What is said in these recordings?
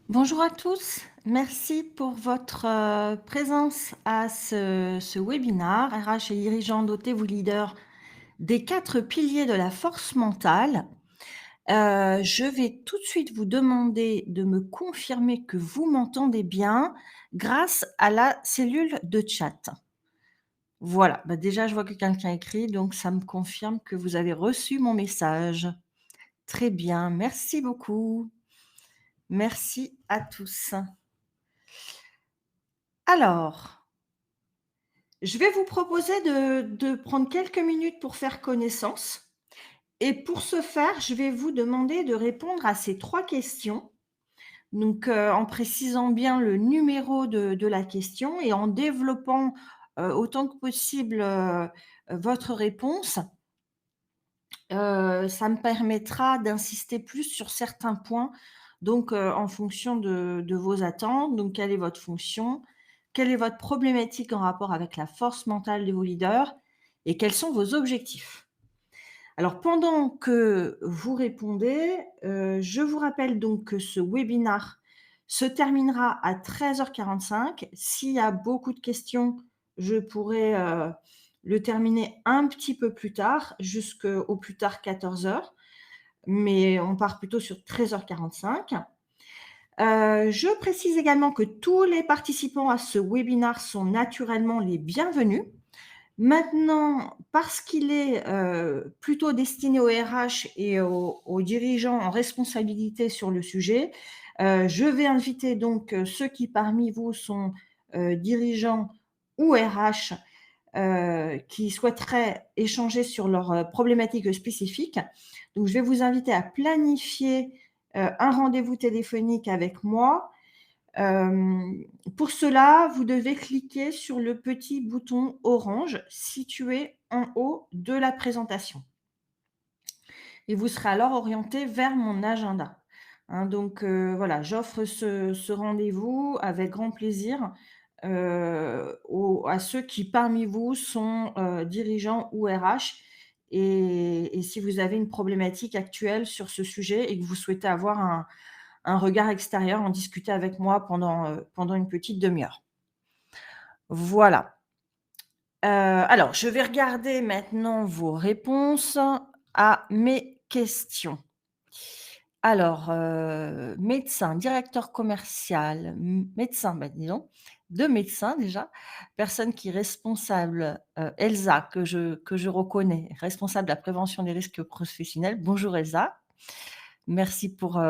Bonjour à tous, merci pour votre présence à ce webinaire RH et dirigeants, dotez-vous leaders des 4 piliers de la force mentale. Je vais tout de suite vous demander de me confirmer que vous m'entendez bien grâce à la cellule de chat. Voilà, bah, déjà je vois que quelqu'un écrit, donc ça me confirme que vous avez reçu mon message. Très bien, merci beaucoup. Merci à tous. Alors, je vais vous proposer de prendre quelques minutes pour faire connaissance et pour ce faire, je vais vous demander de répondre à ces 3 questions. Donc, en précisant bien le numéro de la question et en développant, autant que possible, votre réponse. Ça me permettra d'insister plus sur certains points, donc en fonction de vos attentes. Donc quelle est votre fonction? Quelle est votre problématique en rapport avec la force mentale de vos leaders? Et quels sont vos objectifs? Alors pendant que vous répondez, je vous rappelle donc que ce webinar se terminera à 13h45. S'il y a beaucoup de questions, je pourrai, le terminer un petit peu plus tard, jusqu'au plus tard 14h, mais on part plutôt sur 13h45. Je précise également que tous les participants à ce webinar sont naturellement les bienvenus. Maintenant, parce qu'il est, plutôt destiné aux RH et aux dirigeants en responsabilité sur le sujet, je vais inviter donc, ceux qui parmi vous sont, dirigeants ou RH, qui souhaiteraient échanger sur leurs, problématiques spécifiques. Donc je vais vous inviter à planifier, un rendez-vous téléphonique avec moi. Pour cela, vous devez cliquer sur le petit bouton orange situé en haut de la présentation et vous serez alors orienté vers mon agenda. Hein, donc voilà, j'offre ce rendez-vous avec grand plaisir, à ceux qui parmi vous sont, dirigeants ou RH et si vous avez une problématique actuelle sur ce sujet et que vous souhaitez avoir un regard extérieur, en discuter avec moi pendant une petite demi-heure. Voilà. Alors je vais regarder maintenant vos réponses à mes questions. Alors, médecin, directeur commercial, médecin, bah, dis donc, 2 médecins déjà, personne qui est responsable, Elsa que je reconnais, responsable de la prévention des risques professionnels. Bonjour Elsa, merci pour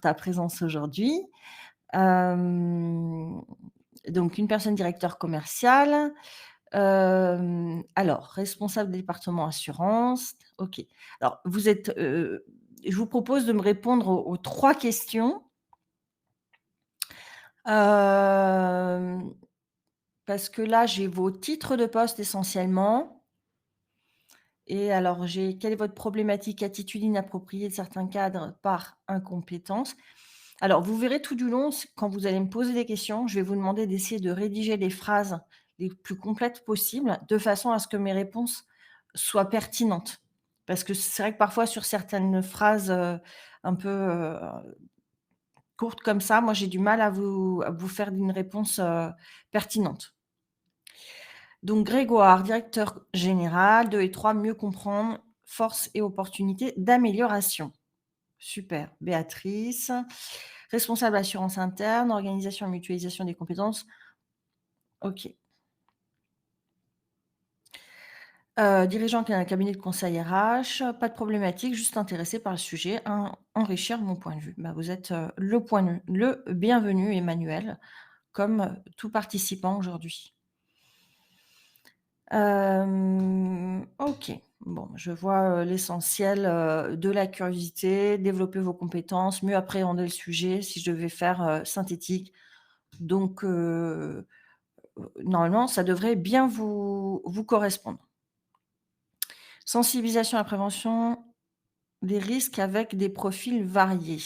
ta présence aujourd'hui. Hem, donc une personne directeur commercial, alors responsable du département assurance, OK. Alors vous êtes, je vous propose de me répondre aux 3 questions, hem, parce que là j'ai vos titres de poste essentiellement et alors j'ai quelle est votre problématique? Attitude inappropriée de certains cadres par incompétence. Alors, vous verrez tout du long, quand vous allez me poser des questions, je vais vous demander d'essayer de rédiger les phrases les plus complètes possibles, de façon à ce que mes réponses soient pertinentes. Parce que c'est vrai que parfois sur certaines phrases, un peu, courtes comme ça, moi j'ai du mal à vous faire une réponse, pertinente. Donc Grégoire, directeur général, 2 et 3, mieux comprendre, forces et opportunités d'amélioration. Super. Béatrice, responsable assurance interne, organisation et mutualisation des compétences. OK. Dirigeant d'un cabinet de conseil RH, pas de problématique, juste intéressé par le sujet, enrichir mon point de vue. Bah, vous êtes, le bienvenu Emmanuel, comme, tout participant aujourd'hui. OK. Bon, je vois, l'essentiel, de la curiosité, développer vos compétences, mieux appréhender le sujet, si je devais faire, synthétique. Donc normalement, ça devrait bien vous correspondre. Sensibilisation à la prévention des risques avec des profils variés.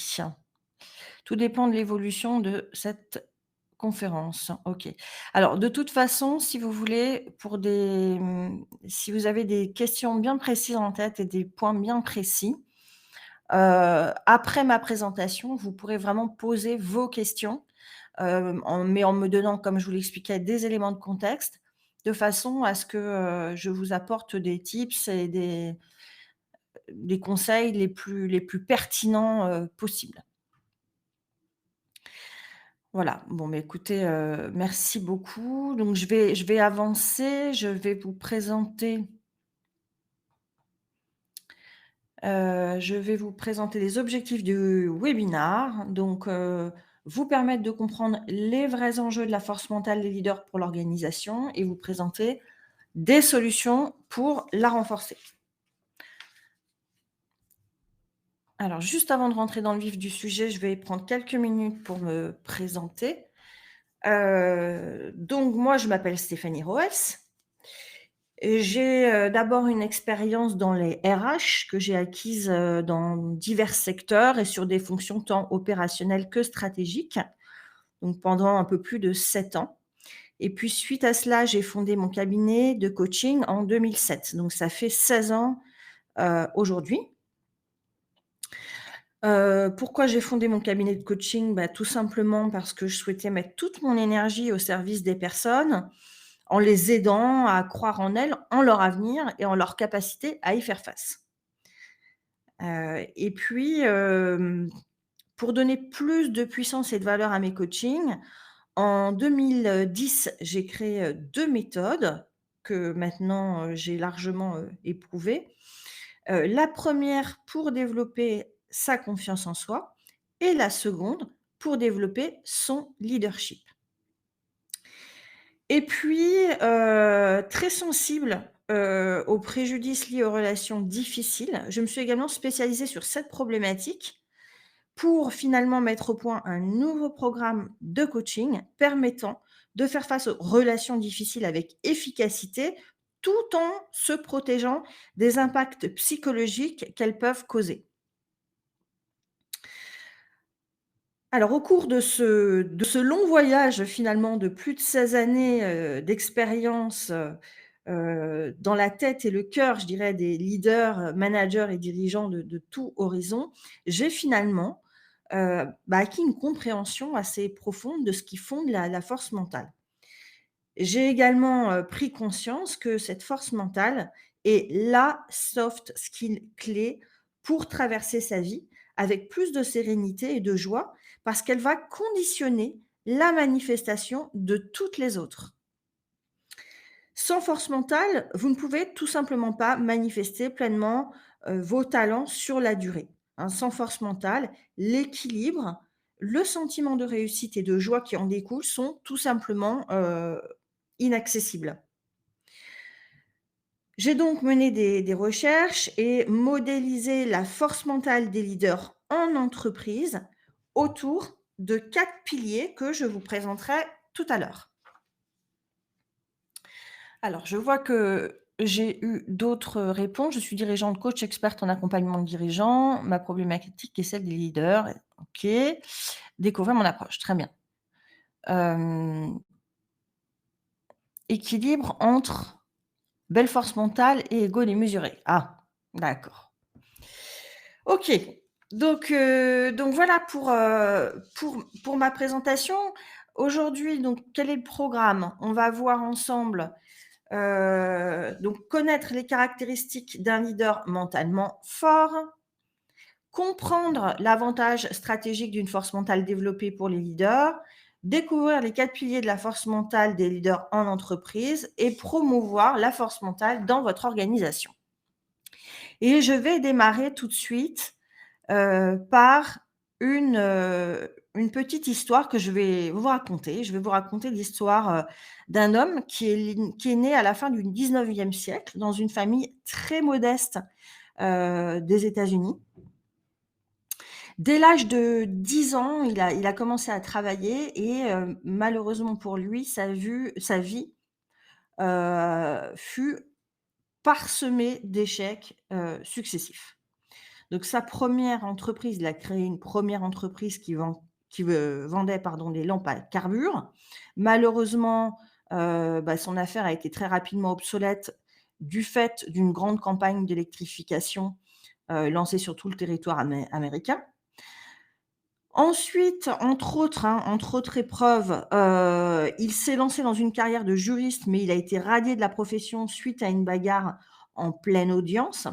Tout dépend de l'évolution de cette conférence. OK. Alors de toute façon, si vous voulez, si vous avez des questions bien précises en tête et des points bien précis, Après ma présentation, vous pourrez vraiment poser vos questions, en me donnant, comme je vous l'expliquais, des éléments de contexte, de façon à ce que, je vous apporte des tips et des conseils les plus pertinents, possibles. Voilà, bon, mais écoutez, merci beaucoup. Donc je vais avancer, je vais vous présenter les objectifs du webinar. Donc, vous permettre de comprendre les vrais enjeux de la force mentale des leaders pour l'organisation et vous présenter des solutions pour la renforcer. Alors juste avant de rentrer dans le vif du sujet, je vais prendre quelques minutes pour me présenter. Donc moi, je m'appelle Stéphanie Roels et j'ai, d'abord une expérience dans les RH que j'ai acquise, dans divers secteurs et sur des fonctions tant opérationnelles que stratégiques, donc pendant un peu plus de 7 ans et puis suite à cela, j'ai fondé mon cabinet de coaching en 2007, donc ça fait 16 ans, aujourd'hui. Pourquoi j'ai fondé mon cabinet de coaching? Bah, tout simplement parce que je souhaitais mettre toute mon énergie au service des personnes, en les aidant à croire en elles, en leur avenir et en leur capacité à y faire face. Et puis, pour donner plus de puissance et de valeur à mes coachings, en 2010, j'ai créé, 2 méthodes que maintenant, j'ai largement, éprouvées. La première pour développer sa confiance en soi et la seconde pour développer son leadership. Et puis, très sensible, aux préjudices liés aux relations difficiles, je me suis également spécialisée sur cette problématique pour finalement mettre au point un nouveau programme de coaching permettant de faire face aux relations difficiles avec efficacité, tout en se protégeant des impacts psychologiques qu'elles peuvent causer. Alors, au cours de ce long voyage, finalement, de plus de 16 années, d'expérience, dans la tête et le cœur, je dirais, des leaders, managers et dirigeants de tout horizon, j'ai finalement, acquis une compréhension assez profonde de ce qui fonde la force mentale. J'ai également, pris conscience que cette force mentale est la soft skill clé pour traverser sa vie avec plus de sérénité et de joie, parce qu'elle va conditionner la manifestation de toutes les autres. Sans force mentale, vous ne pouvez tout simplement pas manifester pleinement, vos talents sur la durée, hein. Sans force mentale, l'équilibre, le sentiment de réussite et de joie qui en découle sont tout simplement, inaccessibles. J'ai donc mené des recherches et modélisé la force mentale des leaders en entreprise autour de 4 piliers que je vous présenterai tout à l'heure. Alors, je vois que j'ai eu d'autres réponses. Je suis dirigeante coach experte en accompagnement de dirigeants. Ma problématique est celle des leaders. OK. Découvrir mon approche. Très bien. Hem, Équilibre entre belle force mentale et ego démesuré. Ah, d'accord. OK. Donc voilà pour ma présentation. Aujourd'hui, donc quel est le programme? On va voir ensemble, donc connaître les caractéristiques d'un leader mentalement fort, comprendre l'avantage stratégique d'une force mentale développée pour les leaders, découvrir les 4 piliers de la force mentale des leaders en entreprise et promouvoir la force mentale dans votre organisation. Et je vais démarrer tout de suite, par une petite histoire que je vais vous raconter. Je vais vous raconter l'histoire, d'un homme qui est né à la fin du 19e siècle dans une famille très modeste, des États-Unis. Dès l'âge de 10 ans, il a commencé à travailler et malheureusement pour lui, sa vie, fut parsemée d'échecs, successifs. Donc sa première entreprise, il a créé une première entreprise qui vendait pardon, des lampes à carbure. Malheureusement, son affaire a été très rapidement obsolète du fait d'une grande campagne d'électrification, lancé sur tout le territoire américain. Ensuite, entre autres épreuves, il s'est lancé dans une carrière de juriste, mais il a été radié de la profession suite à une bagarre en pleine audience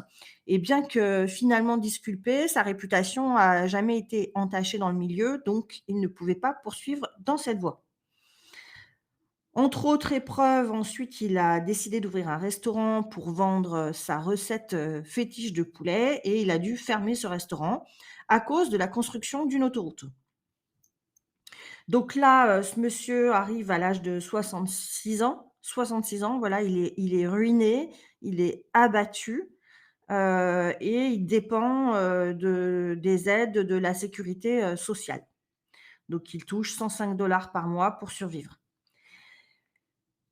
et bien que finalement disculpé, sa réputation a jamais été entachée dans le milieu, donc il ne pouvait pas poursuivre dans cette voie. Entre autres épreuves, ensuite, il a décidé d'ouvrir un restaurant pour vendre, sa recette, fétiche de poulet et il a dû fermer ce restaurant à cause de la construction d'une autoroute. Donc là, ce monsieur arrive à l'âge de 66 ans. 66 ans, voilà, il est ruiné, il est abattu, et il dépend, des aides de la sécurité, sociale. Donc il touche 105 par mois pour survivre.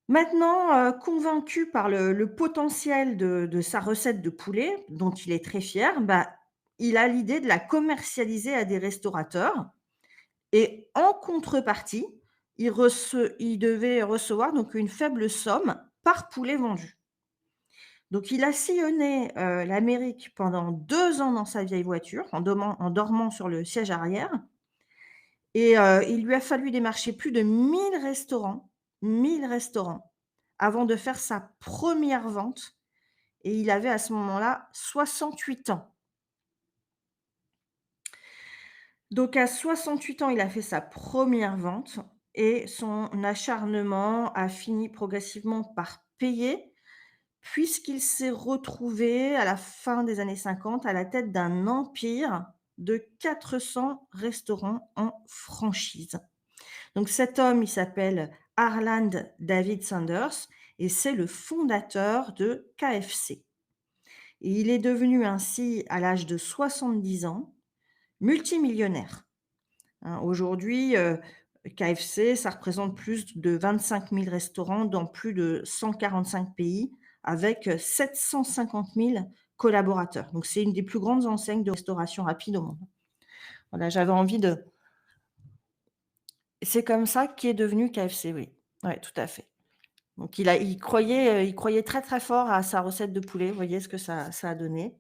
Maintenant, convaincu par le potentiel de sa recette de poulet, dont il est très fier, bah, il a l'idée de la commercialiser à des restaurateurs et en contrepartie, il devait recevoir donc une faible somme par poulet vendu. Donc il a sillonné, l'Amérique pendant 2 ans dans sa vieille voiture, en dormant sur le siège arrière et il lui a fallu démarcher plus de 1 000 restaurants avant de faire sa première vente et il avait à ce moment-là 68 ans. Donc à 68 ans, il a fait sa première vente et son acharnement a fini progressivement par payer, puisqu'il s'est retrouvé à la fin des années 50 à la tête d'un empire de 400 restaurants en franchise. Donc cet homme, il s'appelle Harland David Sanders et c'est le fondateur de KFC. Et il est devenu ainsi, à l'âge de 70 ans, multimillionnaire. Hein, aujourd'hui, KFC, ça représente plus de 25 000 restaurants dans plus de 145 pays avec, 750 000 collaborateurs. Donc c'est une des plus grandes enseignes de restauration rapide au monde. Voilà, j'avais envie de c'est comme ça qu'est devenu KFC, oui. Ouais, tout à fait. Donc il croyait très, très fort à sa recette de poulet. Vous voyez ce que ça a donné.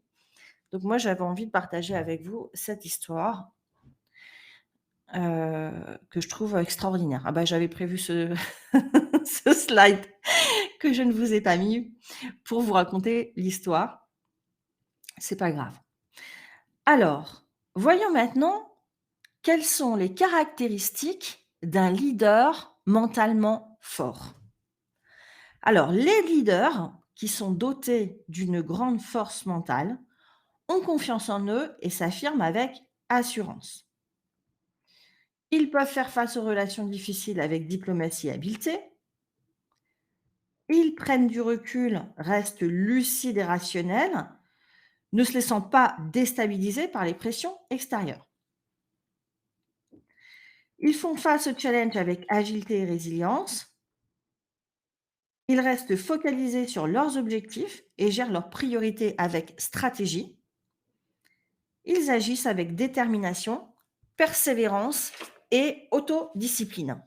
Donc moi, j'avais envie de partager avec vous cette histoire que je trouve extraordinaire. Ah bah, j'avais prévu ce ce slide que je ne vous ai pas mis pour vous raconter l'histoire. C'est pas grave. Alors, voyons maintenant quelles sont les caractéristiques d'un leader mentalement fort. Alors, les leaders qui sont dotés d'une grande force mentale ont confiance en eux et s'affirment avec assurance. Ils peuvent faire face aux relations difficiles avec diplomatie et habileté. Ils prennent du recul, restent lucides et rationnels, ne se laissant pas déstabiliser par les pressions extérieures. Ils font face aux challenges avec agilité et résilience. Ils restent focalisés sur leurs objectifs et gèrent leurs priorités avec stratégie. Ils agissent avec détermination, persévérance et autodiscipline.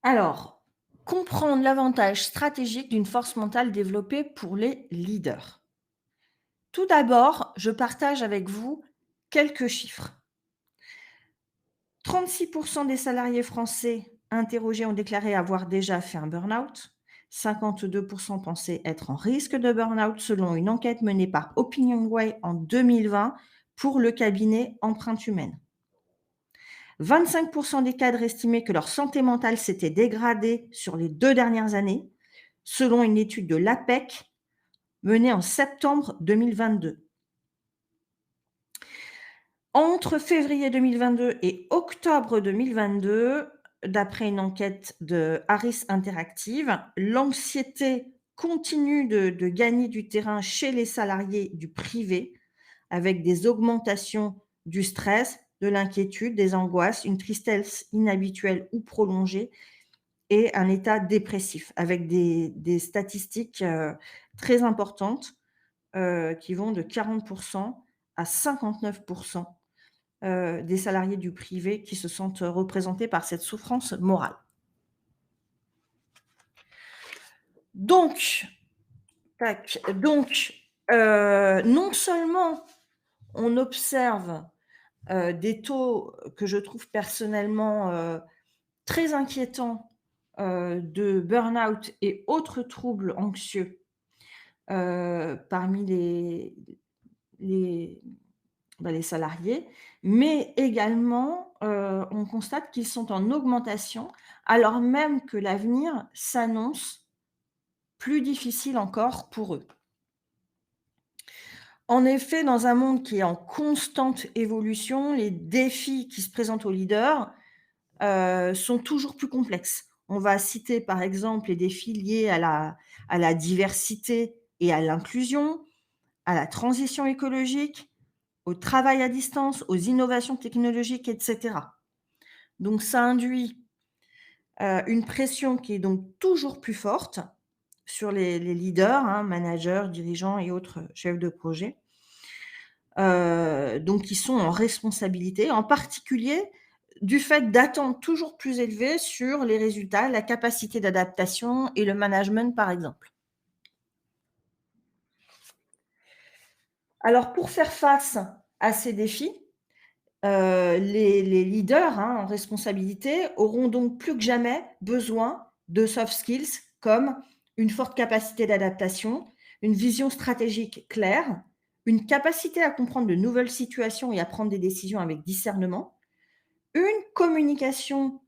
Alors, comprendre l'avantage stratégique d'une force mentale développée pour les leaders. Tout d'abord, je partage avec vous quelques chiffres. 36% des salariés français interrogés ont déclaré avoir déjà fait un burn-out. 52% pensaient être en risque de burn-out selon une enquête menée par Opinionway en 2020 pour le cabinet Empreinte Humaine. 25% des cadres estimaient que leur santé mentale s'était dégradée sur les 2 dernières années, selon une étude de l'APEC menée en septembre 2022. Entre février 2022 et octobre 2022, d'après une enquête de Harris Interactive, l'anxiété continue de gagner du terrain chez les salariés du privé, avec des augmentations du stress, de l'inquiétude, des angoisses, une tristesse inhabituelle ou prolongée et un état dépressif, avec des statistiques très importantes qui vont de 40% à 59% des salariés du privé qui se sentent représentés par cette souffrance morale. Donc, tac, donc, non seulement on observe, des taux que je trouve personnellement, très inquiétants, de burn-out et autres troubles anxieux, parmi les les salariés, mais également, on constate qu'ils sont en augmentation alors même que l'avenir s'annonce plus difficile encore pour eux. En effet, dans un monde qui est en constante évolution, les défis qui se présentent aux leaders, sont toujours plus complexes. On va citer par exemple les défis liés à la diversité et à l'inclusion, à la transition écologique, au travail à distance, aux innovations technologiques et cetera. Donc ça induit, une pression qui est donc toujours plus forte sur les leaders, hein, managers, dirigeants et autres chefs de projet, donc qui sont en responsabilité, en particulier du fait d'attentes toujours plus élevées sur les résultats, la capacité d'adaptation et le management, par exemple. Alors pour faire face à ces défis, les leaders, hein, en responsabilité auront donc plus que jamais besoin de soft skills comme une forte capacité d'adaptation, une vision stratégique claire, une capacité à comprendre de nouvelles situations et à prendre des décisions avec discernement, une communication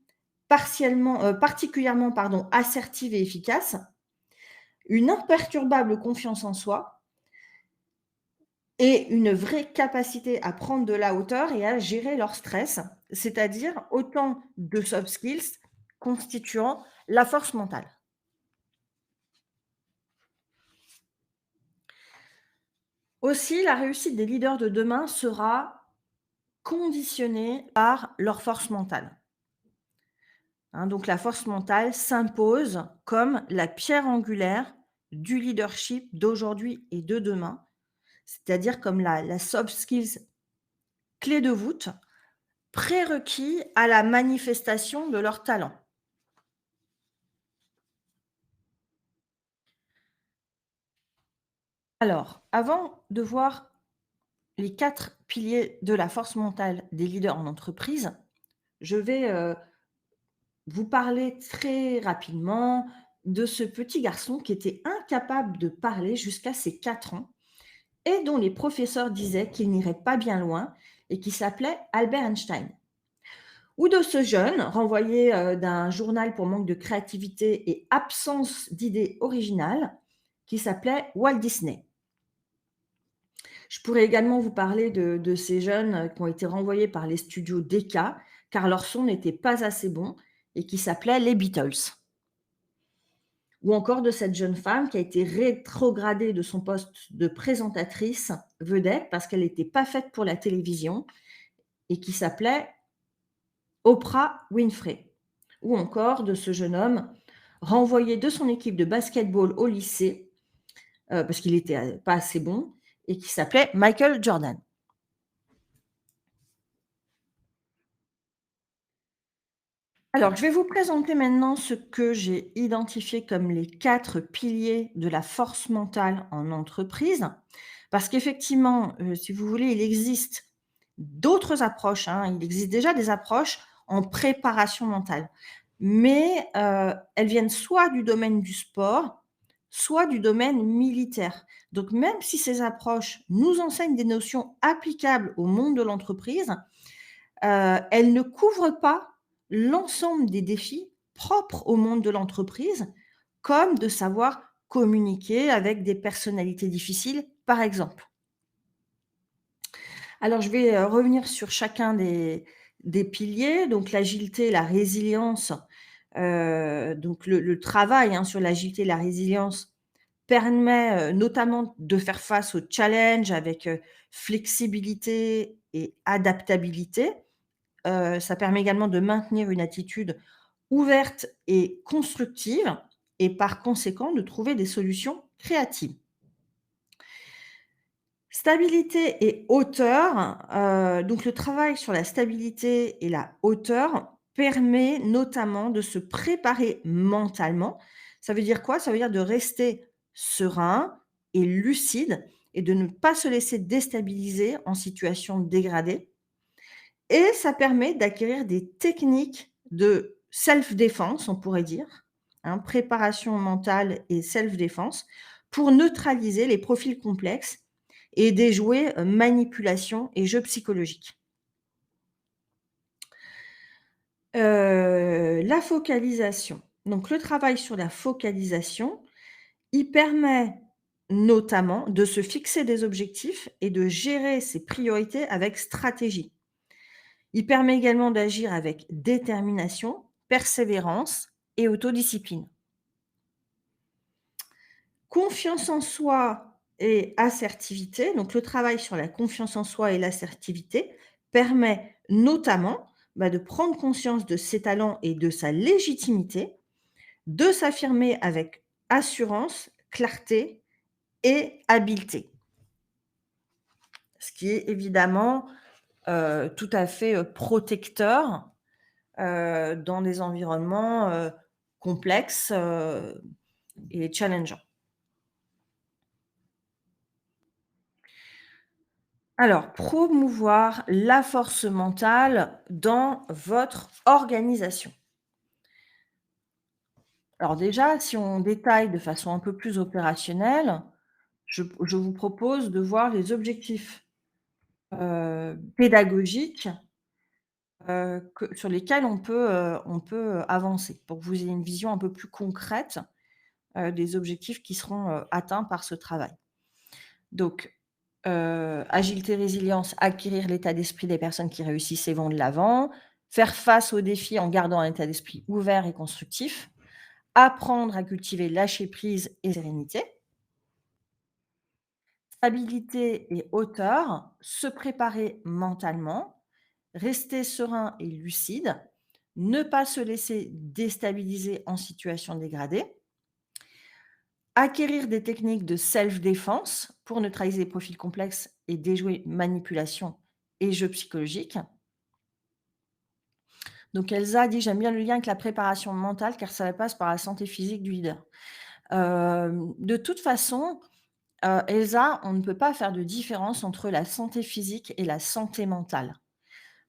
particulièrement assertive et efficace, une imperturbable confiance en soi et une vraie capacité à prendre de la hauteur et à gérer leur stress, c'est-à-dire autant de soft skills constituant la force mentale. Aussi, la réussite des leaders de demain sera conditionnée par leur force mentale. Hein, donc la force mentale s'impose comme la pierre angulaire du leadership d'aujourd'hui et de demain, c'est-à-dire comme la soft skills clé de voûte, prérequis à la manifestation de leur talent. Alors, avant de voir les 4 piliers de la force mentale des leaders en entreprise, je vais, vous parler très rapidement de ce petit garçon qui était incapable de parler jusqu'à ses 4 ans et dont les professeurs disaient qu'il n'irait pas bien loin et qui s'appelait Albert Einstein. Ou de ce jeune renvoyé, d'un journal pour manque de créativité et absence d'idées originales qui s'appelait Walt Disney. Je pourrais également vous parler de ces jeunes, qui ont été renvoyés par les studios Decca, car leur son n'était pas assez bon et qui s'appelaient les Beatles. Ou encore de cette jeune femme qui a été rétrogradée de son poste de présentatrice vedette parce qu'elle n'était pas faite pour la télévision et qui s'appelait Oprah Winfrey. Ou encore de ce jeune homme renvoyé de son équipe de basket-ball au lycée, parce qu'il était, pas assez bon et qui s'appelait Michael Jordan. Alors, je vais vous présenter maintenant ce que j'ai identifié comme les 4 piliers de la force mentale en entreprise. Parce qu'effectivement, si vous voulez, il existe d'autres approches, hein. Il existe déjà des approches en préparation mentale. Mais, elles viennent soit du domaine du sport, soit du domaine militaire. Donc même si ces approches nous enseignent des notions applicables au monde de l'entreprise, elle ne couvre pas l'ensemble des défis propres au monde de l'entreprise, comme de savoir communiquer avec des personnalités difficiles, par exemple. Alors je vais, revenir sur chacun des piliers, donc l'agilité, la résilience, donc le travail, hein, sur l'agilité et la résilience permet, notamment de faire face aux challenges avec, flexibilité et adaptabilité. Ça permet également de maintenir une attitude ouverte et constructive et par conséquent de trouver des solutions créatives. Stabilité et hauteur, donc le travail sur la stabilité et la hauteur permet notamment de se préparer mentalement, Ça veut dire quoi? Ça veut dire de rester serein et lucide et de ne pas se laisser déstabiliser en situation dégradée et ça permet d'acquérir des techniques de self-défense, on pourrait dire, hein, préparation mentale et self-défense pour neutraliser les profils complexes et déjouer, manipulation et jeux psychologiques. La focalisation. Donc le travail sur la focalisation, il permet notamment de se fixer des objectifs et de gérer ses priorités avec stratégie. Il permet également d'agir avec détermination, persévérance et autodiscipline. Confiance en soi et assertivité, donc le travail sur la confiance en soi et l'assertivité permet notamment, de prendre conscience de ses talents et de sa légitimité, de s'affirmer avec assurance, clarté et habileté. Ce qui est évidemment, tout à fait, protecteur, dans des environnements, complexes, et challengeants. Alors, promouvoir la force mentale dans votre organisation. Alors déjà, si on détaille de façon un peu plus opérationnelle, je vous propose de voir les objectifs, pédagogiques, que sur lesquels on peut avancer pour que vous ayez une vision un peu plus concrète, des objectifs qui seront, atteints par ce travail. Donc, agilité, résilience, acquérir l'état d'esprit des personnes qui réussissent et vont de l'avant, faire face aux défis en gardant un état d'esprit ouvert et constructif, apprendre à cultiver lâcher prise et sérénité, stabilité et hauteur, se préparer mentalement, rester serein et lucide, ne pas se laisser déstabiliser en situation dégradée, acquérir des techniques de self-défense pour neutraliser les profils complexes et déjouer manipulation et jeux psychologiques. Donc Elsa dit: «J'aime bien le lien avec la préparation mentale car ça passe par la santé physique du leader». De toute façon, Elsa, on ne peut pas faire de différence entre la santé physique et la santé mentale.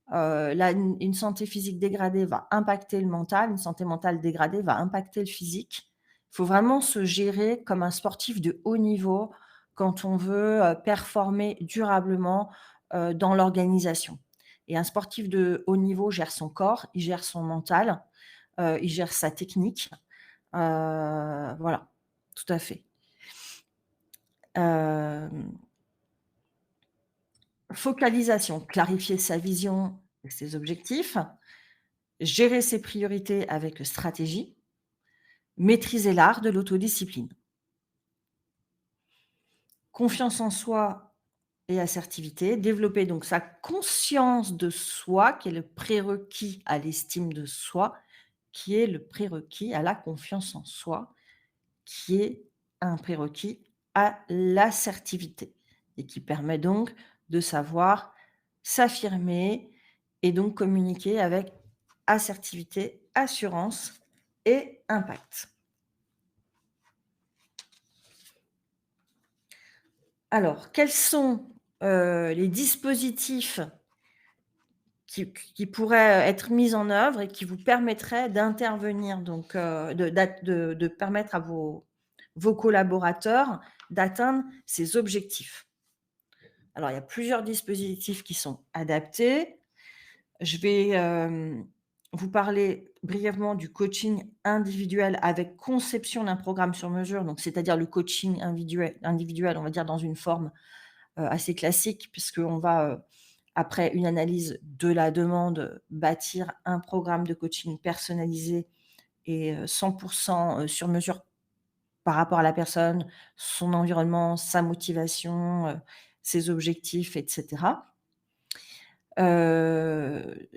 La une santé physique dégradée va impacter le mental, une santé mentale dégradée va impacter le physique. Il faut vraiment se gérer comme un sportif de haut niveau quand on veut, performer durablement, dans l'organisation et un sportif de haut niveau gère son corps, il gère son mental, il gère sa technique, voilà, tout à fait. Hem Focalisation, clarifier sa vision et ses objectifs, gérer ses priorités avec stratégie, maîtriser l'art de l'autodiscipline. Confiance en soi et assertivité, développer donc sa conscience de soi, qui est le prérequis à l'estime de soi, qui est le prérequis à la confiance en soi, qui est un prérequis à l'assertivité et qui permet donc de savoir s'affirmer et donc communiquer avec assertivité, assurance et impact. Alors, quels sont, les dispositifs qui pourraient être mis en œuvre et qui vous permettraient d'intervenir donc, de permettre à vos collaborateurs d'atteindre ces objectifs? Alors, il y a plusieurs dispositifs qui sont adaptés. Je vais, vous parler brièvement du coaching individuel avec conception d'un programme sur mesure, donc c'est-à-dire le coaching individuel, on va dire dans une forme, assez classique puisqu'on va, après une analyse de la demande, bâtir un programme de coaching personnalisé et 100 sur mesure par rapport à la personne, son environnement, sa motivation, ses objectifs et cetera.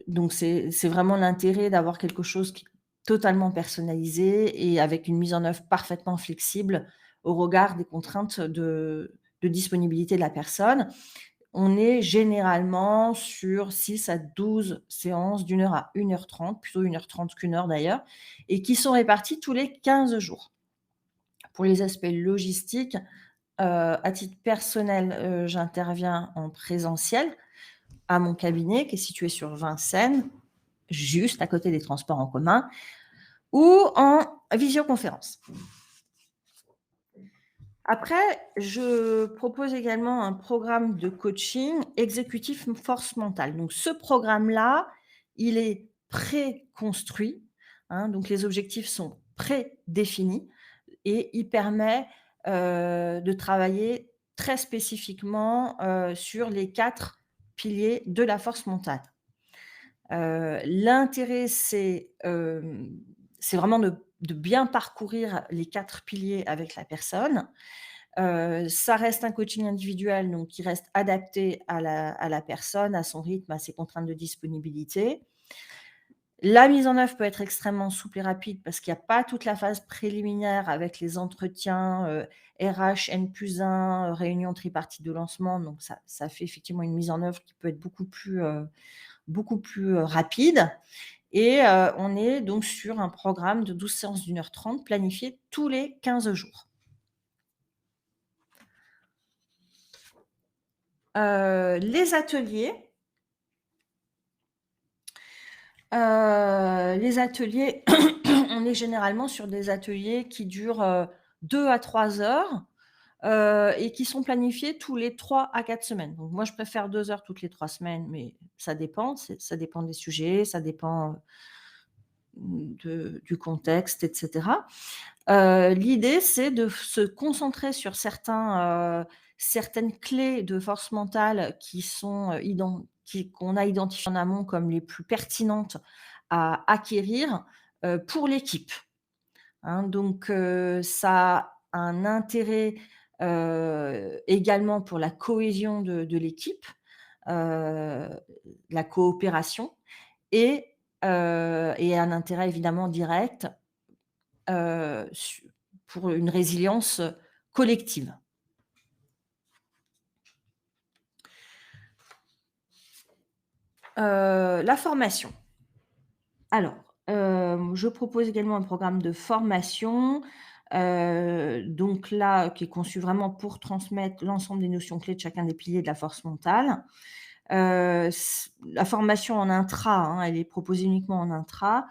Donc c'est vraiment l'intérêt d'avoir quelque chose qui est totalement personnalisé et avec une mise en œuvre parfaitement flexible au regard des contraintes de disponibilité de la personne. On est généralement sur 6 à 12 séances d'1 heure à 1 h 30, plutôt 1 h 30 qu'1 heure d'ailleurs, et qui sont réparties tous les 15 jours. Pour les aspects logistiques, à titre personnel, j'interviens en présentiel à mon cabinet qui est situé sur Vincennes, juste à côté des transports en commun, ou en visioconférence. Après, je propose également un programme de coaching exécutif force mentale. Donc ce programme-là, il est préconstruit, hein, donc les objectifs sont prédéfinis et il permet, de travailler très spécifiquement, sur les 4 piliers de la force mentale. L'intérêt, c'est vraiment de bien parcourir les 4 piliers avec la personne. Ça reste un coaching individuel, donc qui reste adapté à la personne, à son rythme, à ses contraintes de disponibilité. La mise en œuvre peut être extrêmement souple et rapide parce qu'il y a pas toute la phase préliminaire avec les entretiens, RH N+1, réunion tripartite de lancement, donc ça fait effectivement une mise en œuvre qui peut être beaucoup plus, rapide et on est donc sur un programme de 12 séances d'1 h 30 planifiées tous les 15 jours. Les ateliers, on est généralement sur des ateliers qui durent, 2 à 3 heures, et qui sont planifiés tous les 3 à 4 semaines. Donc moi, je préfère 2 heures toutes les 3 semaines, mais ça dépend, ça dépend des sujets, ça dépend, du contexte et cetera. L'idée, c'est de se concentrer sur certaines clés de force mentale qui sont, qu'on a identifiées en amont comme les plus pertinentes à acquérir, pour l'équipe, hein. Donc ça a un intérêt, également pour la cohésion de l'équipe, la coopération et un intérêt évidemment direct, su pour une résilience, collective. La formation. Alors, je propose également un programme de formation, donc là, qui est conçu vraiment pour transmettre l'ensemble des notions clés de chacun des piliers de la force mentale. La formation en intra, hein, elle est proposée uniquement en intra.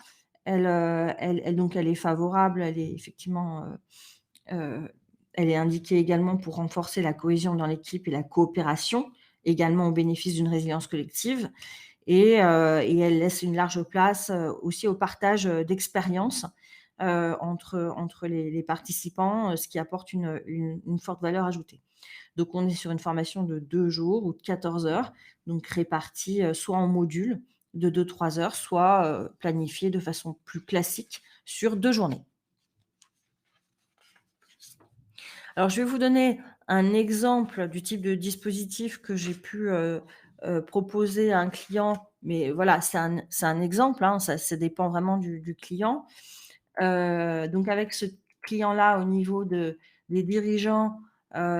Elle est favorable, elle est effectivement, elle est indiquée également pour renforcer la cohésion dans l'équipe et la coopération, également au bénéfice d'une résilience collective et elle laisse une large place, aussi au partage, d'expériences, entre les participants, ce qui apporte une forte valeur ajoutée. Donc on est sur une formation de 2 jours ou de 14 heures, donc répartie, soit en modules de 2-3 heures, soit, planifiée de façon plus classique sur 2 journées. Alors je vais vous donner un exemple du type de dispositif que j'ai pu, proposer à un client, mais voilà, c'est un exemple, hein, ça dépend vraiment du client. Donc avec ce client-là, au niveau des dirigeants,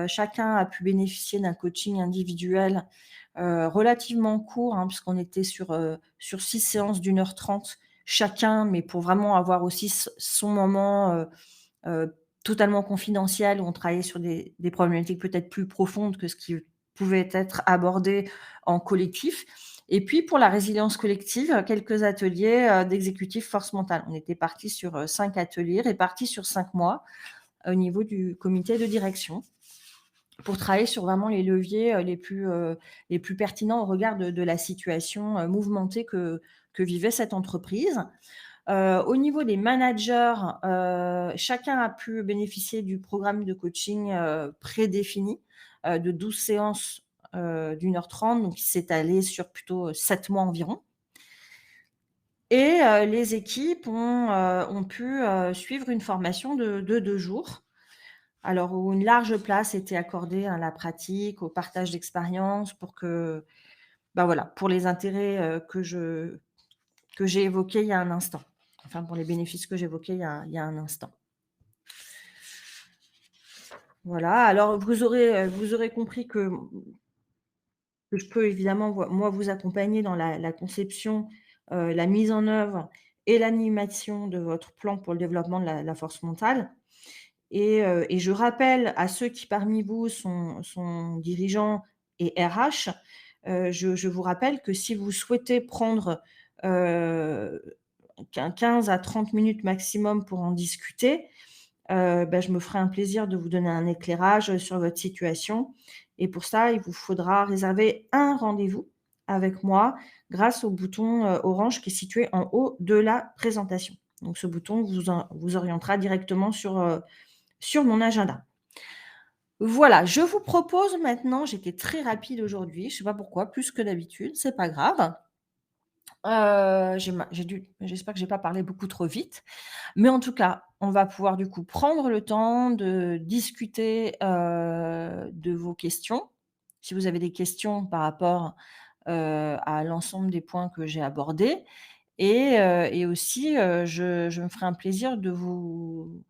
chacun a pu bénéficier d'un coaching individuel, relativement court, hein, puisqu'on était sur 6 séances d'1 h 30 chacun, mais pour vraiment avoir aussi son moment, totalement confidentiel, où on travaillait sur des problématiques peut-être plus profondes que ce qui pouvait être abordé en collectif. Et puis pour la résilience collective, quelques ateliers, d'exécutif force mentale. On était parti sur, 5 ateliers répartis sur 5 mois, au niveau du comité de direction, pour travailler sur vraiment les leviers, les plus pertinents au regard de la situation, mouvementée que vivait cette entreprise. Au niveau des managers, chacun a pu bénéficier du programme de coaching, prédéfini, de 12 séances, d'1 h 30, donc qui s'est étalé sur plutôt 7 mois environ. Et les équipes ont pu, suivre une formation de 2 jours. Alors où une large place était accordée à la pratique, au partage d'expériences pour que, bah, voilà, pour les intérêts, que j'ai évoqués il y a un instant. Enfin, pour les bénéfices que j'évoquais il y a un instant. Voilà, alors vous aurez compris que je peux évidemment moi vous accompagner dans la conception, la mise en œuvre et l'animation de votre plan pour le développement de la force mentale et je rappelle à ceux qui parmi vous sont dirigeants et RH, je vous rappelle que si vous souhaitez prendre, heu, 15 à 30 minutes maximum pour en discuter, je me ferai un plaisir de vous donner un éclairage, sur votre situation et pour ça, il vous faudra réserver un rendez-vous avec moi grâce au bouton, orange qui est situé en haut de la présentation. Donc ce bouton vous orientera directement sur mon agenda. Voilà, je vous propose maintenant j'étais très rapide aujourd'hui, je ne sais pas pourquoi, plus que d'habitude, c'est pas grave. J'espère que j'ai pas parlé beaucoup trop vite. Mais en tout cas, on va pouvoir du coup prendre le temps de discuter, de vos questions. Si vous avez des questions par rapport, à l'ensemble des points que j'ai abordés et aussi, je me ferai un plaisir de vous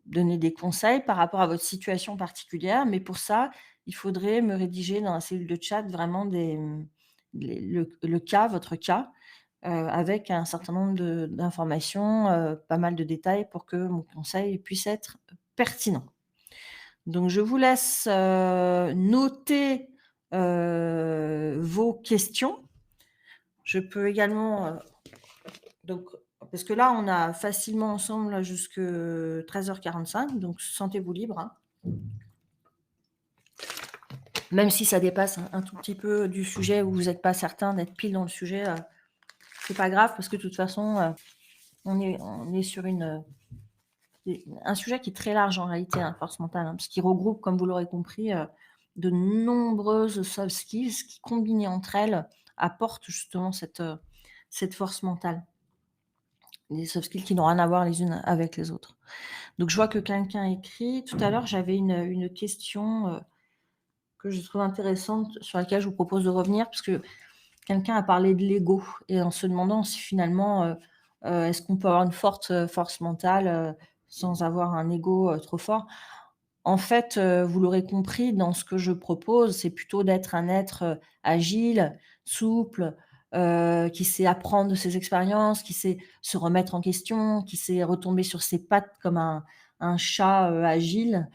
donner des conseils par rapport à votre situation particulière. Mais pour ça, il faudrait me rédiger dans la cellule de chat vraiment le cas, votre cas, avec un certain nombre d'informations, pas mal de détails pour que mon conseil puisse être pertinent. Donc je vous laisse, noter, vos questions. Je peux également, donc parce que là, on a facilement ensemble là jusque 13h45, donc sentez-vous libre, hein. Même si ça dépasse un tout petit peu du sujet où vous n'êtes pas certain d'être pile dans le sujet, c'est pas grave parce que de toute façon, on est sur un sujet qui est très large en réalité, hein, force mentale, hein, parce qu'il regroupe, comme vous l'aurez compris, de nombreuses soft skills qui, combinées entre elles, apportent justement cette force mentale. Des soft skills qui n'ont rien à voir les unes avec les autres. Donc je vois que quelqu'un écrit. Tout à l'heure, j'avais une question, que je trouve intéressante, sur laquelle je vous propose de revenir, parce que quelqu'un a parlé de l'ego et en se demandant si finalement, est-ce qu'on peut avoir une forte, force mentale, sans avoir un ego, trop fort? En fait, vous l'aurez compris, dans ce que je propose, c'est plutôt d'être un être, agile, souple, qui sait apprendre de ses expériences, qui sait se remettre en question, qui sait retomber sur ses pattes comme un chat, agile,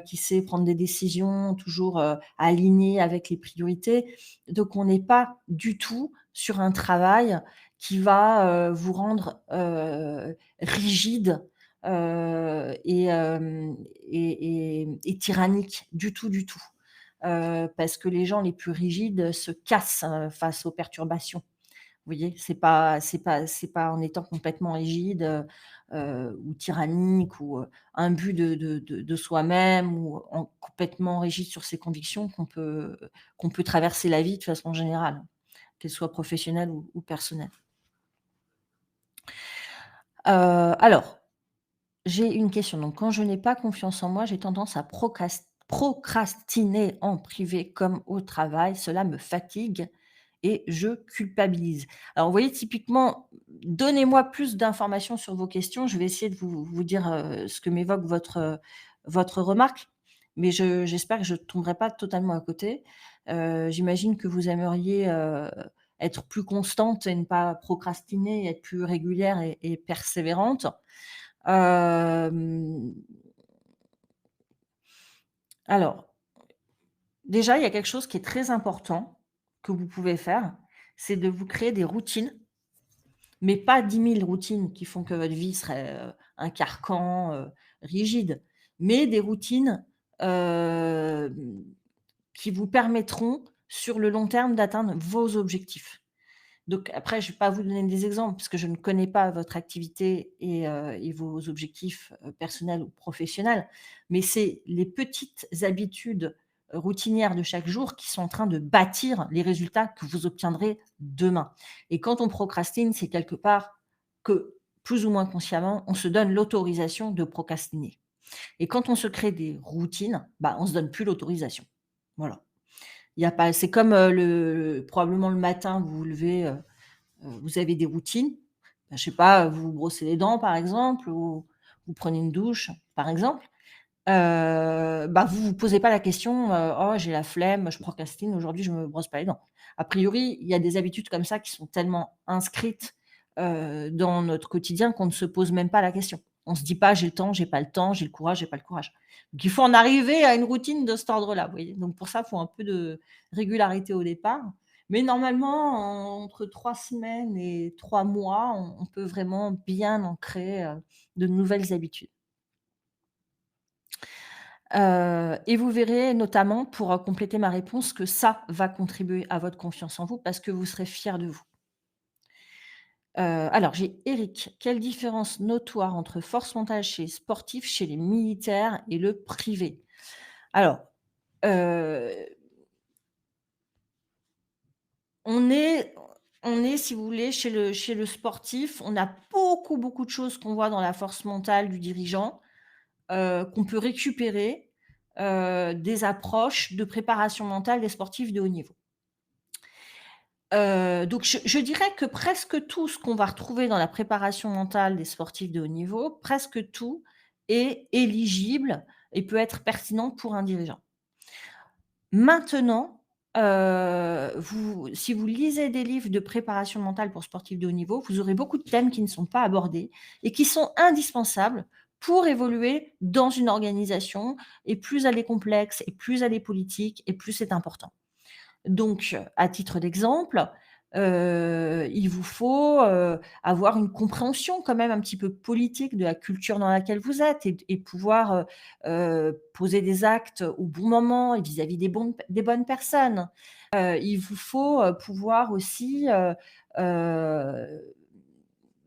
qui sait prendre des décisions toujours, alignées avec les priorités. Donc on n'est pas du tout sur un travail qui va, vous rendre, rigide, et tyrannique du tout, du tout. Parce que les gens les plus rigides se cassent, face aux perturbations. Vous voyez? C'est pas en étant complètement rigide, ou tyrannique ou, imbu de soi-même ou en complètement rigide sur ses convictions qu'on peut traverser la vie de façon générale, qu'elle soit professionnelle ou personnelle. Alors, j'ai une question. Donc, quand je n'ai pas confiance en moi, j'ai tendance à procrastiner en privé comme au travail. Cela me fatigue et je culpabilise. Alors, vous voyez, typiquement, donnez-moi plus d'informations sur vos questions. Je vais essayer de vous dire ce que m'évoque votre remarque, mais j'espère que je ne tomberai pas totalement à côté. J'imagine que vous aimeriez être plus constante et ne pas procrastiner, être plus régulière et persévérante. Hem, alors, déjà, il y a quelque chose qui est très important que vous pouvez faire, c'est de vous créer des routines, mais pas 10 000 routines qui font que votre vie serait, un carcan, rigide, mais des routines, hem, qui vous permettront, sur le long terme, d'atteindre vos objectifs. Donc après, je ne vais pas vous donner des exemples parce que je ne connais pas votre activité et vos objectifs, personnels ou professionnels, mais c'est les petites habitudes, routinières de chaque jour qui sont en train de bâtir les résultats que vous obtiendrez demain. Et quand on procrastine, c'est quelque part que, plus ou moins consciemment, on se donne l'autorisation de procrastiner. Et quand on se crée des routines, bah, on ne se donne plus l'autorisation. Voilà. Il y a pas c'est comme, probablement le matin, vous vous levez, vous avez des routines, bah, je sais pas, vous vous brossez les dents par exemple ou vous prenez une douche par exemple, vous vous posez pas la question, «Oh j'ai la flemme, je procrastine, aujourd'hui je me brosse pas les dents». A priori, il y a des habitudes comme ça qui sont tellement inscrites, dans notre quotidien qu'on ne se pose même pas la question. On se dit pas: «J'ai le temps, j'ai pas le temps, j'ai le courage, j'ai pas le courage». Donc il faut en arriver à une routine de cet ordre-là, vous voyez? Donc pour ça, il faut un peu de régularité au départ, mais normalement, entre 3 semaines et 3 mois, on peut vraiment bien ancrer, de nouvelles habitudes. Et vous verrez notamment pour, compléter ma réponse que ça va contribuer à votre confiance en vous parce que vous serez fiers de vous. Alors j'ai Eric. Quelle différence notoire entre force mentale chez les sportifs, chez les militaires et le privé? Alors, heu, on est on est si vous voulez chez le sportif, on a beaucoup, beaucoup de choses qu'on voit dans la force mentale du dirigeant, qu'on peut récupérer, des approches de préparation mentale des sportifs de haut niveau. Donc je dirais que presque tout ce qu'on va retrouver dans la préparation mentale des sportifs de haut niveau, presque tout est éligible et peut être pertinent pour un dirigeant. Maintenant, si vous lisez des livres de préparation mentale pour sportifs de haut niveau, vous aurez beaucoup de thèmes qui ne sont pas abordés et qui sont indispensables pour évoluer dans une organisation et plus elle est complexe et plus elle est politique et plus c'est important. Donc, à titre d'exemple, il vous faut, avoir une compréhension quand même un petit peu politique de la culture dans laquelle vous êtes et pouvoir, poser des actes au bon moment et vis-à-vis des bonnes personnes. Il vous faut, pouvoir aussi, heu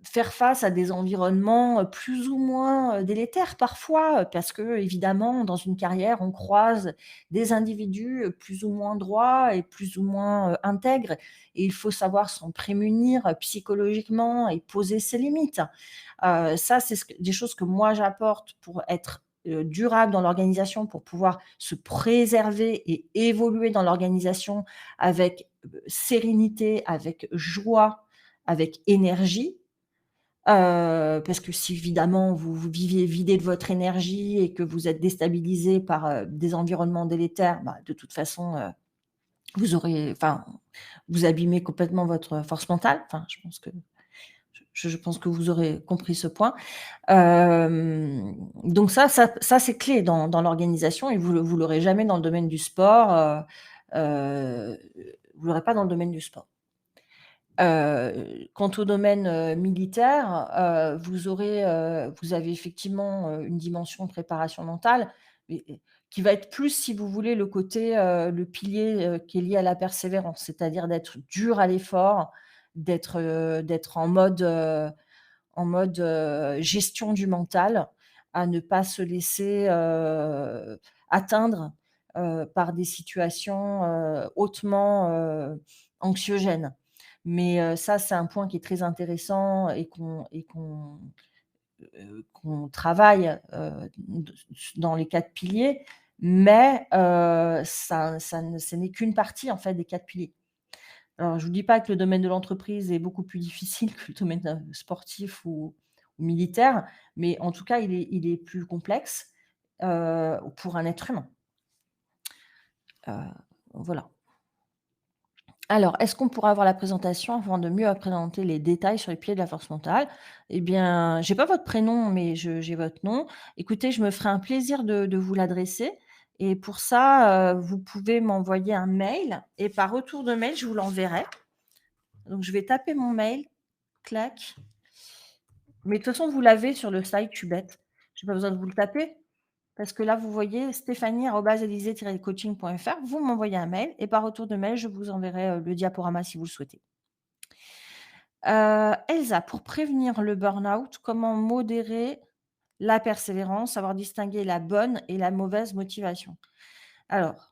faire face à des environnements, plus ou moins, délétères parfois, parce qu'évidemment dans une carrière on croise des individus, plus ou moins droits et plus ou moins, intègres et il faut savoir s'en prémunir, psychologiquement et poser ses limites. Ça c'est des choses que moi j'apporte pour être, durable dans l'organisation, pour pouvoir se préserver et évoluer dans l'organisation avec, sérénité, avec joie, avec énergie. Parce que si évidemment vous viviez vidé de votre énergie et que vous êtes déstabilisé par, des environnements délétères, bah, de toute façon, vous abîmez complètement votre force mentale. Enfin, je pense que vous aurez compris ce point. Donc ça c'est clé dans l'organisation et vous l'aurez jamais dans le domaine du sport, heu, vous l'aurez pas dans le domaine du sport. Quant au domaine, militaire, vous avez effectivement, une dimension de préparation mentale, mais qui va être plus, si vous voulez, le côté, le pilier, qui est lié à la persévérance. C'est-à-dire d'être dur à l'effort, d'être en mode, gestion du mental, à ne pas se laisser, atteindre, par des situations, hautement, anxiogènes. Mais, ça, c'est un point qui est très intéressant et qu'on travaille, dans les 4 piliers, mais, ce n'est qu'une partie, en fait, des 4 piliers. Alors, je vous dis pas que le domaine de l'entreprise est beaucoup plus difficile que le domaine, sportif ou militaire, mais en tout cas, il est plus complexe, pour un être humain. Heu, voilà. Alors, est-ce qu'on pourra avoir la présentation avant de mieux présenter les détails sur les piliers de la force mentale? Eh bien, j'ai pas votre prénom, mais j'ai votre nom. Écoutez, je me ferai un plaisir de vous l'adresser et pour ça, vous pouvez m'envoyer un mail et par retour de mail, je vous l'enverrai. Donc je vais taper mon mail, clac. Mais de toute façon, vous l'avez sur le site Tubette. J'ai pas besoin de vous le taper parce que là, vous voyez stéphanie@elysée-coaching.fr. Vous m'envoyez un mail et par retour de mail, je vous enverrai, le diaporama si vous le souhaitez. Elsa, pour prévenir le burn-out, comment modérer la persévérance, savoir distinguer la bonne et la mauvaise motivation? Alors,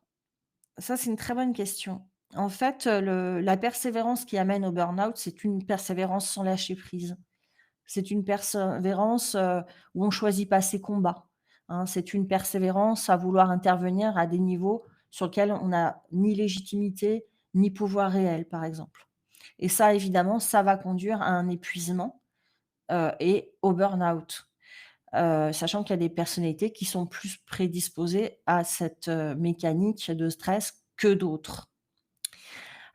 ça, c'est une très bonne question. En fait, la persévérance qui amène au burn-out, c'est une persévérance sans lâcher prise. C'est une persévérance, où on choisit pas ses combats, hein. C'est une persévérance à vouloir intervenir à des niveaux sur lesquels on n'a ni légitimité, ni pouvoir réel, par exemple. Et ça, évidemment, ça va conduire à un épuisement, et au burn-out. Sachant qu'il y a des personnalités qui sont plus prédisposées à cette, mécanique de stress que d'autres.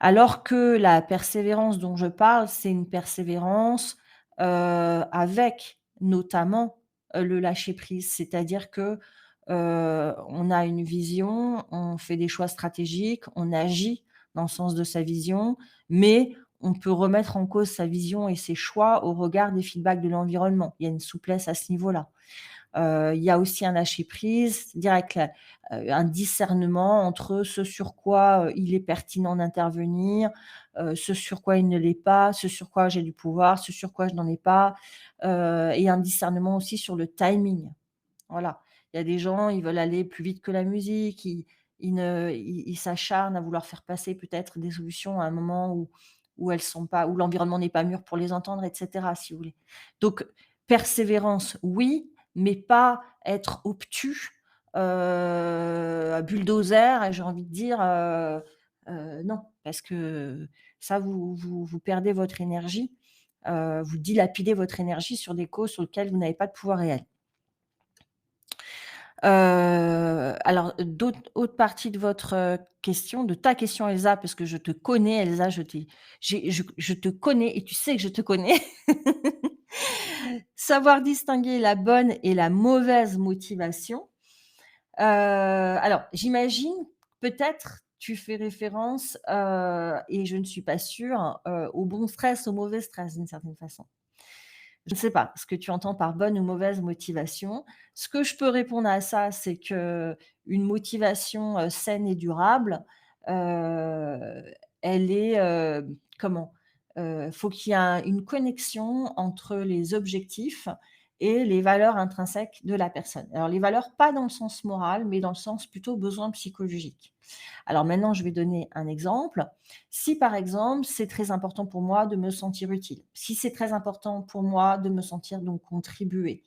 Alors que la persévérance dont je parle, c'est une persévérance, avec notamment, le lâcher prise. C'est-à-dire que, on a une vision, on fait des choix stratégiques, on agit dans le sens de sa vision, mais on peut remettre en cause sa vision et ses choix au regard des feedbacks de l'environnement. Il y a une souplesse à ce niveau-là. Il y a aussi un lâcher prise, c'est-à-dire avec un discernement entre ce sur quoi, il est pertinent d'intervenir, ce sur quoi il ne l'est pas, ce sur quoi j'ai du pouvoir, ce sur quoi je n'en ai pas, et un discernement aussi sur le timing. Voilà. Il y a des gens, ils veulent aller plus vite que la musique, ils s'acharnent à vouloir faire passer peut-être des solutions à un moment où elles sont pas où l'environnement n'est pas mûr pour les entendre et cetera, si vous voulez. Donc persévérance, oui, mais pas être obtus, bulldozer et j'ai envie de dire, non, parce que ça vous perdez votre énergie, vous dilapidez votre énergie sur des causes sur lesquelles vous n'avez pas de pouvoir réel. Alors autre partie de votre, question, de ta question Elsa, parce que je te connais Elsa, je te connais et tu sais que je te connais. Savoir distinguer la bonne et la mauvaise motivation. Alors j'imagine, peut-être, tu fais référence, et je ne suis pas sûre, au bon stress, au mauvais stress d'une certaine façon. Je ne sais pas ce que tu entends par bonne ou mauvaise motivation. Ce que je peux répondre à ça, c'est qu'une motivation, saine et durable, heu, elle est, comment? Faut qu'il y a une connexion entre les objectifs et les valeurs intrinsèques de la personne. Alors les valeurs, pas dans le sens moral, mais dans le sens plutôt besoin psychologique. Alors maintenant, je vais donner un exemple. Si par exemple, c'est très important pour moi de me sentir utile, si c'est très important pour moi de me sentir donc contribuer,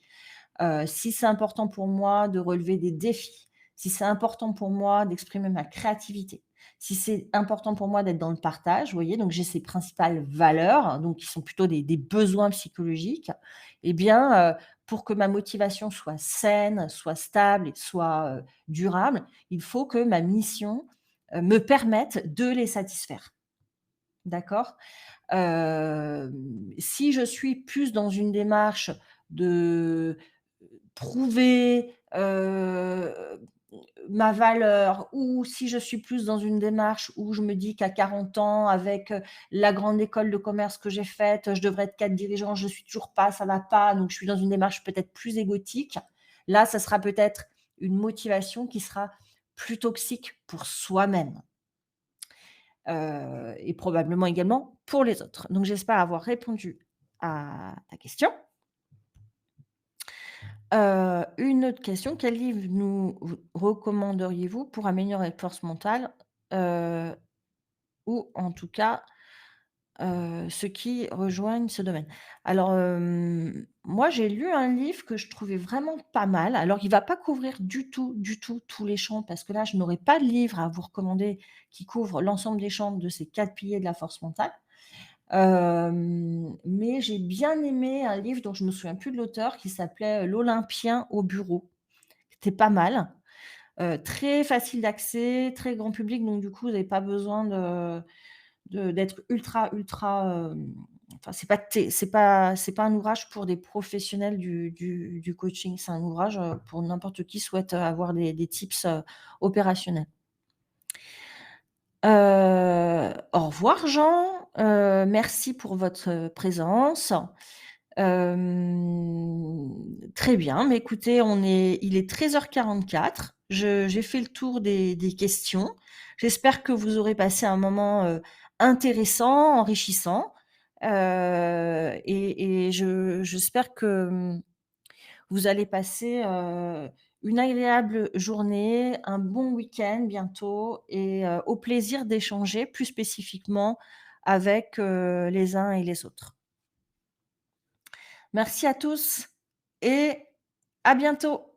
si c'est important pour moi de relever des défis, si c'est important pour moi d'exprimer ma créativité, si c'est important pour moi d'être dans le partage, vous voyez? Donc j'ai ces principales valeurs, hein, donc qui sont plutôt des besoins psychologiques. Eh bien, pour que ma motivation soit saine, soit stable et soit, durable, il faut que ma mission, me permette de les satisfaire. D'accord? Si je suis plus dans une démarche de prouver, ma valeur ou si je suis plus dans une démarche où je me dis qu'à 40 ans avec, la grande école de commerce que j'ai faite, je devrais être cadre dirigeant, je ne suis toujours pas, ça va pas, donc je suis dans une démarche peut-être plus égotique. Là, ça sera peut-être une motivation qui sera plus toxique pour soi-même, et probablement également pour les autres. Donc j'espère avoir répondu à ta question. Une autre question, quel livre nous recommanderiez-vous pour améliorer la force mentale? Heu, ou en tout cas, ceux qui rejoignent ce domaine? Alors, moi j'ai lu un livre que je trouvais vraiment pas mal. Alors il va pas couvrir du tout, du tout, tous les champs parce que là je n'aurais pas de livre à vous recommander qui couvre l'ensemble des champs de ces 4 piliers de la force mentale. Mais j'ai bien aimé un livre dont je me souviens plus de l'auteur qui s'appelait, «L'Olympien au bureau». C'était pas mal, très facile d'accès, très grand public, donc du coup, vous avez pas besoin d'être ultra, ultra, enfin, c'est pas un ouvrage pour des professionnels du coaching. C'est un ouvrage, pour n'importe qui souhaite, avoir des tips, opérationnels. Au revoir Jean, merci pour votre présence. Très bien, mais écoutez, il est 13h44. J'ai fait le tour des questions. J'espère que vous aurez passé un moment, intéressant, enrichissant, et j'espère que, vous allez passer, une agréable journée, un bon week-end bientôt et au plaisir d'échanger plus spécifiquement avec, les uns et les autres. Merci à tous et à bientôt.